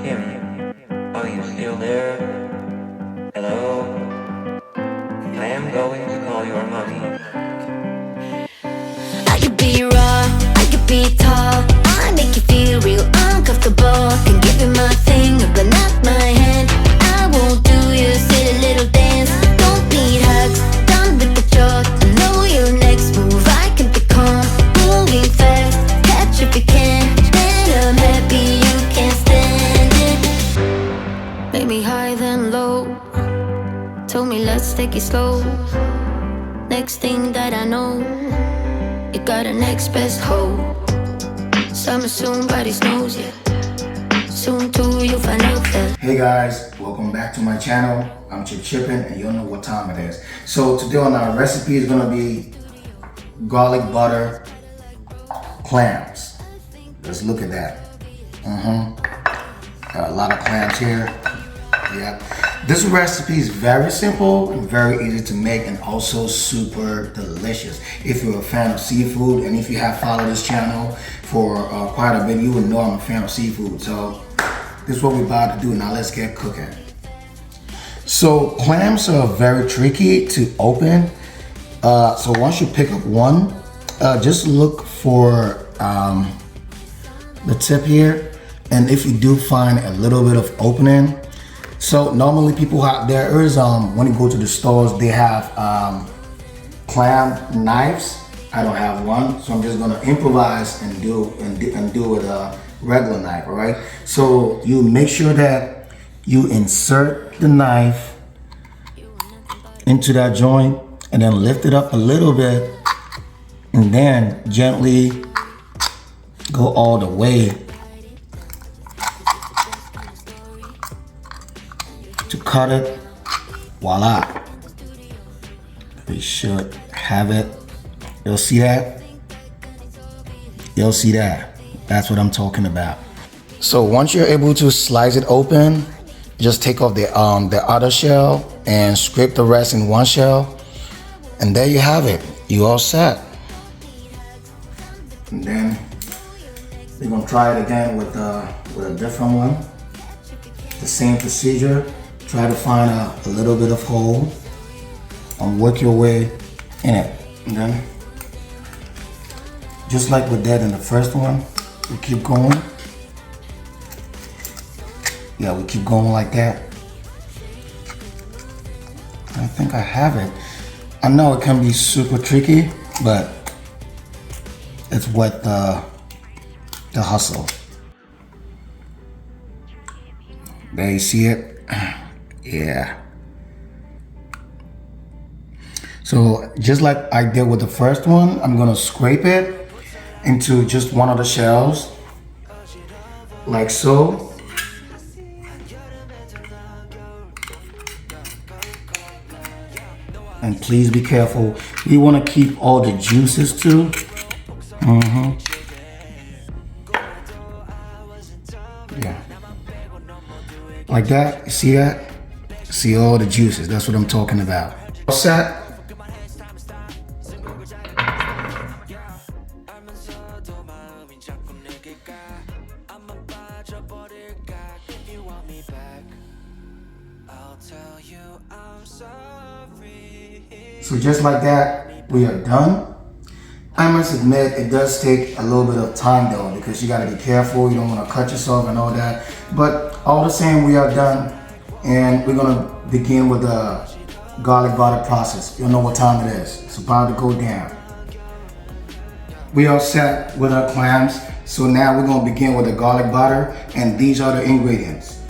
Are you still there? Hello? I am going to call your mommy. I could be raw, I could be tall. I make you feel real uncomfortable. Can give you my finger, but not my hand. I won't do your silly little dance. Don't need hugs, done with the joke. I know your next move, I can be calm. Moving fast, catch if you can. And I'm happy you can't stand it. Make me high then low. Told me let's take it slow. Next thing that I know, you got a next best hoe. Summer soon, body snows, yeah. Soon too, you'll find out that. Hey guys, welcome back to my channel. I'm Chippin, and you know what time it is. So today on our recipe is gonna be garlic butter clams. Let's look at that. Got a lot of clams here. Yeah. This recipe is very simple and very easy to make, and also super delicious. If you're a fan of seafood, and if you have followed this channel for quite a bit, you would know I'm a fan of seafood. So this is what we're about to do. Now let's get cooking. So clams are very tricky to open. So once you pick up one, just look for the tip here. And if you do find a little bit of opening, so normally people have, there is when you go to the stores, they have clam knives. I don't have one, so I'm just gonna improvise and do with a regular knife. All right. So you make sure that you insert the knife into that joint, and then lift it up a little bit, and then gently go all the way to cut it. Voila. We should have it. You'll see that? You'll see that. That's what I'm talking about. So once you're able to slice it open, just take off the other shell and scrape the rest in one shell. And there you have it. You all set. And then we're gonna try it again with a different one. The same procedure. Try to find a little bit of hole and work your way in it. And then, just like we did in the first one, we keep going. Yeah, we keep going like that. I think I have it. I know it can be super tricky, but it's worth the hustle. There, you see it? Yeah. So just like I did with the first one, I'm gonna scrape it into just one of the shells, like so. And please be careful. We wanna keep all the juices too. Yeah. Like that, you see that? See all the juices, that's what I'm talking about. All set? So just like that, we are done. I must admit, it does take a little bit of time though, because you gotta be careful, you don't wanna cut yourself and all that. But all the same, we are done. And we're gonna begin with the garlic butter process. You'll know what time it is. It's about to go down. We are set with our clams. So now we're gonna begin with the garlic butter, and these are the ingredients.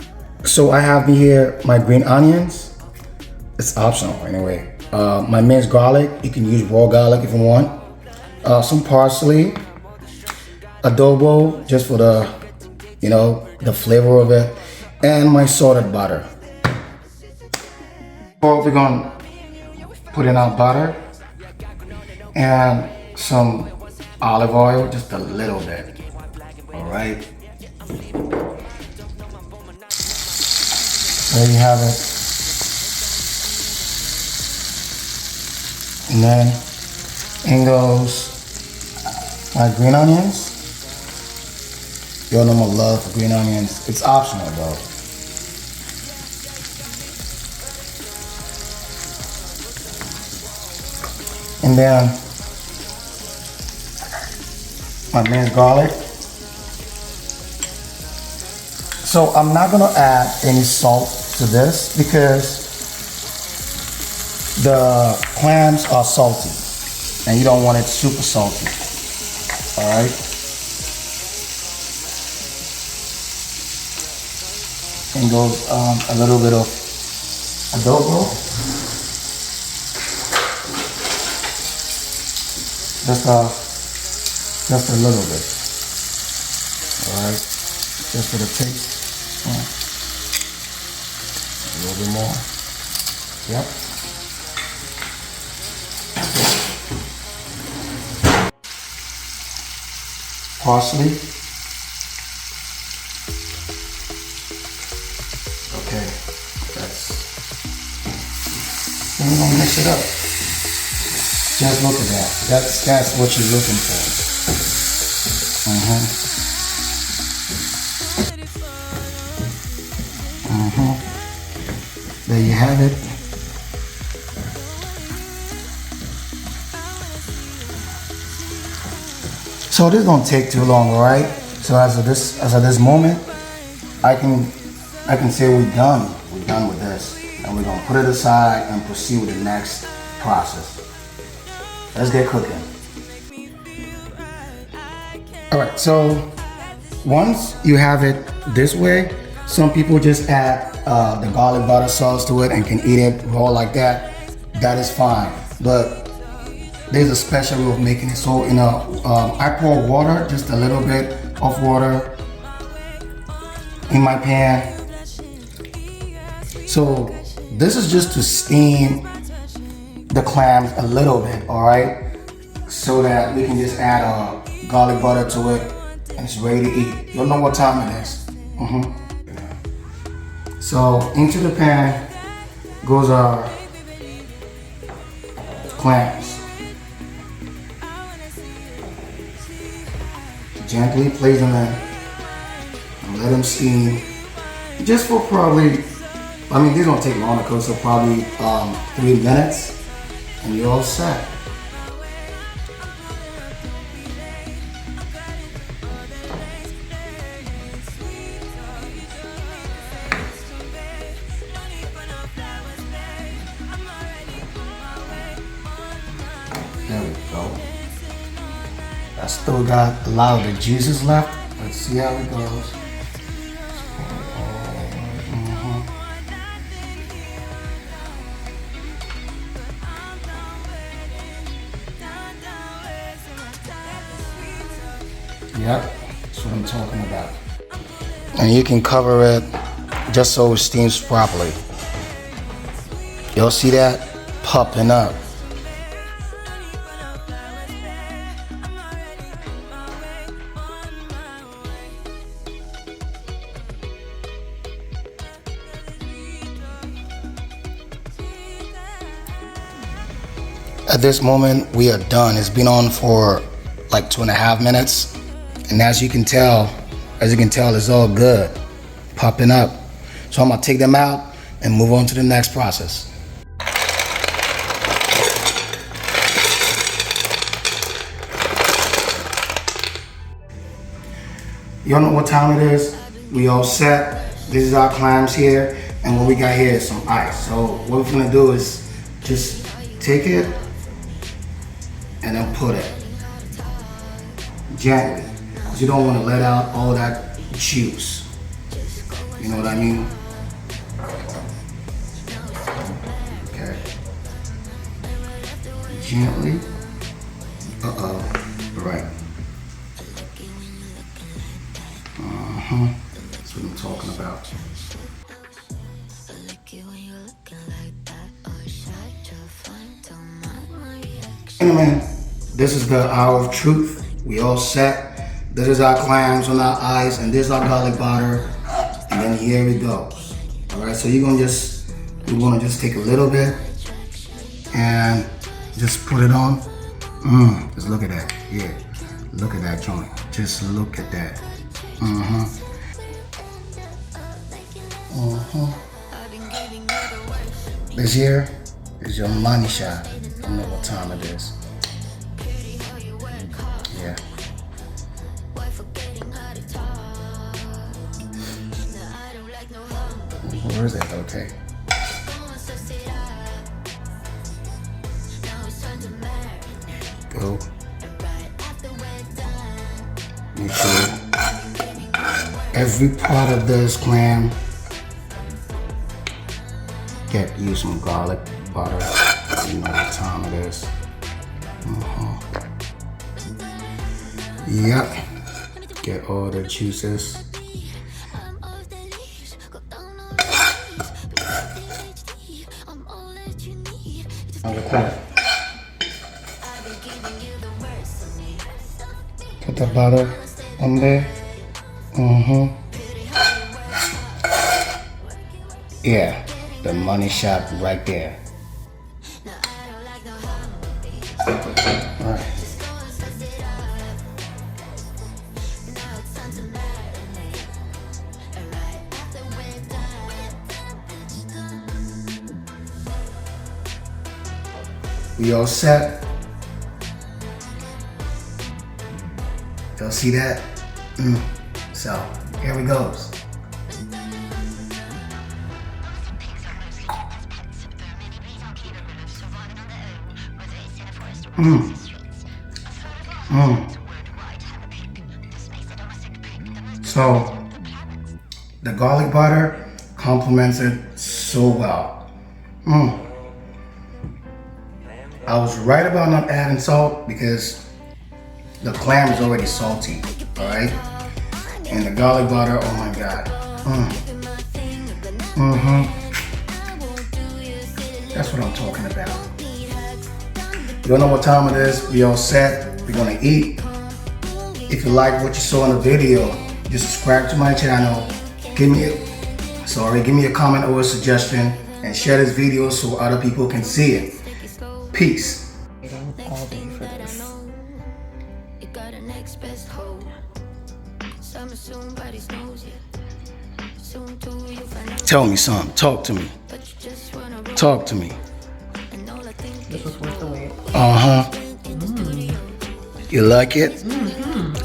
So I have here my green onions. It's optional anyway. My minced garlic, you can use raw garlic if you want. Some parsley, adobo, just for the, the flavor of it, and my salted butter. We're gonna put in our butter and some olive oil, just a little bit. All right. There you have it. And then in goes my green onions. You all know my love for green onions. It's optional though. And then my minced garlic. So I'm not gonna add any salt to this because the clams are salty and you don't want it super salty. All right. And goes a little bit of adobo. Just a little bit. All right. Just for the taste. A little bit more. Yep. Parsley. Okay, then we're gonna mix it up. Just look at that. That's what you're looking for. There you have it. So this don't take too long, all right? So as of this moment, I can say we're done. We're done with this, and we're gonna put it aside and proceed with the next process. Let's get cooking. All right. So once you have it this way, some people just add the garlic butter sauce to it and can eat it raw like that. That is fine, but there's a special way of making it. So I pour water, just a little bit of water in my pan. So this is just to steam the clams a little bit, all right? So that we can just add garlic butter to it and it's ready to eat. You'll know what time it is. So into the pan goes our clams. Gently place them in and let them steam just for probably, these don't take long to cook, so probably 3 minutes and you're all set. There we go. I still got a lot of the juices left. Let's see how it goes. Yep, that's what I'm talking about. And you can cover it just so it steams properly. You'll see that popping up. At this moment, we are done. It's been on for like 2.5 minutes. And as you can tell, it's all good, popping up. So I'm gonna take them out and move on to the next process. Y'all know what time it is? We all set. This is our clams here. And what we got here is some ice. So what we're gonna do is just take it and then put it gently. You don't want to let out all that juice. You know what I mean? Okay. Gently. Right. That's what I'm talking about. Anyway, this is the hour of truth. We all set. This is our clams on our ice, and this is our garlic butter, and then here it goes. All right, so we want to just take a little bit and just put it on. Just look at that. Yeah, look at that joint. Just look at that. This here is your money shot. I don't know what time it is. Yeah. Where is it? Okay. Go. Make sure every part of this clam get you some garlic butter. You know what time it is. Yep. Get all the juices. Put the butter on there. Yeah, the money shot right there. Alright. We all set? Y'all see that? So, here we goes. So, the garlic butter complements it so well. I was right about not adding salt because the clam is already salty, alright? And the garlic butter, oh my god. That's what I'm talking about. You don't know what time it is, we all set, we're gonna eat. If you like what you saw in the video, just subscribe to my channel, give me a comment or a suggestion, and share this video so other people can see it. Peace. All day for this. Tell me something. Talk to me. Talk to me. This was worth the wait. You like it?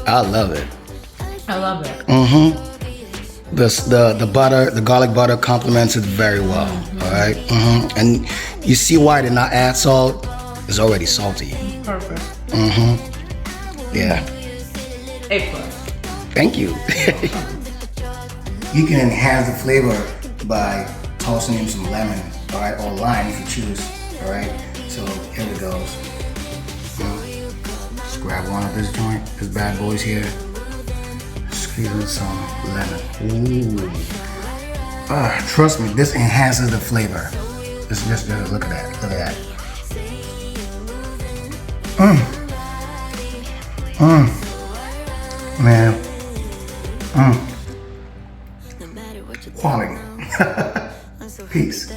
I love it. I love it. The butter, the garlic butter complements it very well. All right. And you see why I did not add salt? It's already salty. Perfect. Yeah. A+. Thank you. You can enhance the flavor by tossing in some lemon, all right, or lime if you choose. All right. So here it goes. Just grab one of this joint, this bad boy's here. Squeeze in some lemon. Ooh. Trust me, this enhances the flavor. Just look at that. Look at that. Man. Quality. Peace.